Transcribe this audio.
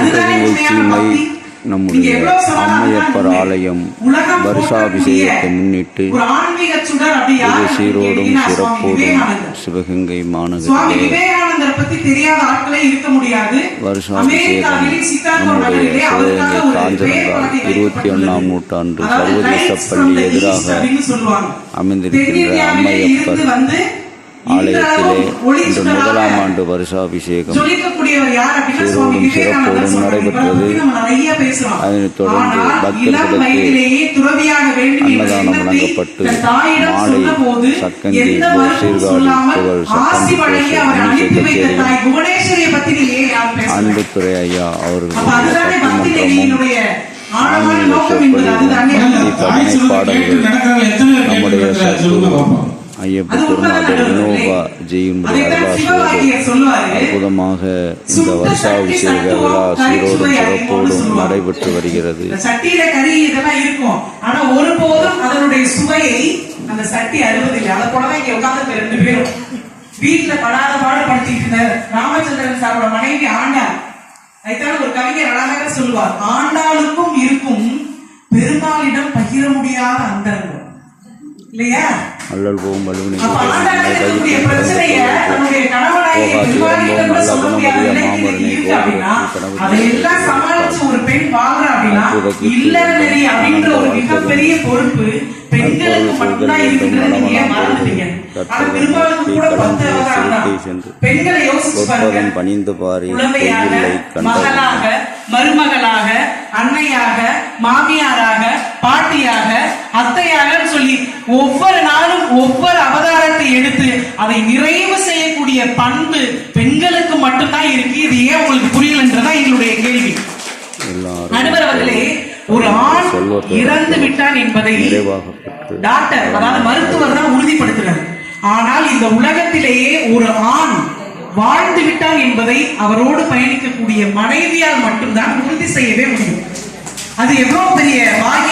நிகழ்ச்சியினை நம்முடைய அம்மையப்பர் ஆலயம் வருஷாபிஷேகத்தை முன்னிட்டு இது சீரோடும் சிறப்போடும் சிவகங்கை மாநகரிலே வருஷாபிஷேகம் நம்முடைய சிவகங்கை காஞ்சனங்கால் 21ஆம் நூற்றாண்டு சர்வதேச பள்ளி எதிராக அமைந்திருக்கின்ற அம்மையப்பர் ஆலயத்திலே இன்று 1ஆம் ஆண்டு வருஷாபிஷேகம் சீரோடும் சிறப்போடும் நடைபெற்றது. அதனைத் தொடர்ந்து பக்தர்களுக்கு அன்னதானம் வழங்கப்பட்டு மாலை சக்கந்தி சீர்காழி புகழ் சக்கந்தி அன்புத்துறை ஐயா அவர்களுடைய பட்டிமன்றமும் பாடல்கள் நம்முடைய ஐயப்ப குருநாதர் வினோபா ஜெயினுடைய அற்புதமாக இந்த வருஷாபிஷேக விழா சீரோடும் சிறப்போடும் நடைபெற்று வருகிறது. சட்டியில கறி இதெல்லாம் இருக்கும், ஆனா ஒருபோதும் அதனுடைய சுவையை அந்த சட்டி அறுவதில்லை. அதை போலதான் இங்க உட்கார்ந்து 2 பேரும் வீட்டுல படாத பாடுபடுத்திட்டு ராமச்சந்திரன் சாரோட மனைவி ஆண்டாள். அதுதான் ஒரு கவிஞர் அழகாக சொல்லுவார், ஆண்டாளுக்கும் இருக்கும் பெருமாளிடம் பகிர முடியாத அந்தரங்கம் இல்லையா? அல்லல் போகும் வலுவினை மிகப்பெரிய பொறுப்பு பெண்களுக்கு மட்டும்தான் இருக்குது. பணிந்து பாரி மகளாக, மருமகளாக, அன்னையாக, மாமியாராக, பாட்டியாக, அத்தையாக சொல்லி ஒவ்வொரு நாளும் ஒவ்வொரு அவதாரத்தை எடுத்து அதை நிறைவு செய்யக்கூடிய பண்பு பெண்களுக்கு மட்டும்தான் இருக்கு. இது ஏன் உங்களுக்கு புரியலன்றதான் எங்களுடைய கேள்வி. நடுவர் அவர்களே, ஒரு ஆண் இறந்து விட்டான் என்பதை டாக்டர், அதாவது மருத்துவர் தான் உறுதிப்படுத்துறார். ஆனால் இந்த உலகத்திலேயே ஒரு ஆண் வாழ்ந்து விட்டான் என்பதை அவரோடு பயணிக்கக்கூடிய மனைவியால் மட்டும்தான் உறுதி செய்யவே முடியும். அது எவ்வளவு பெரிய பாக்கியம்.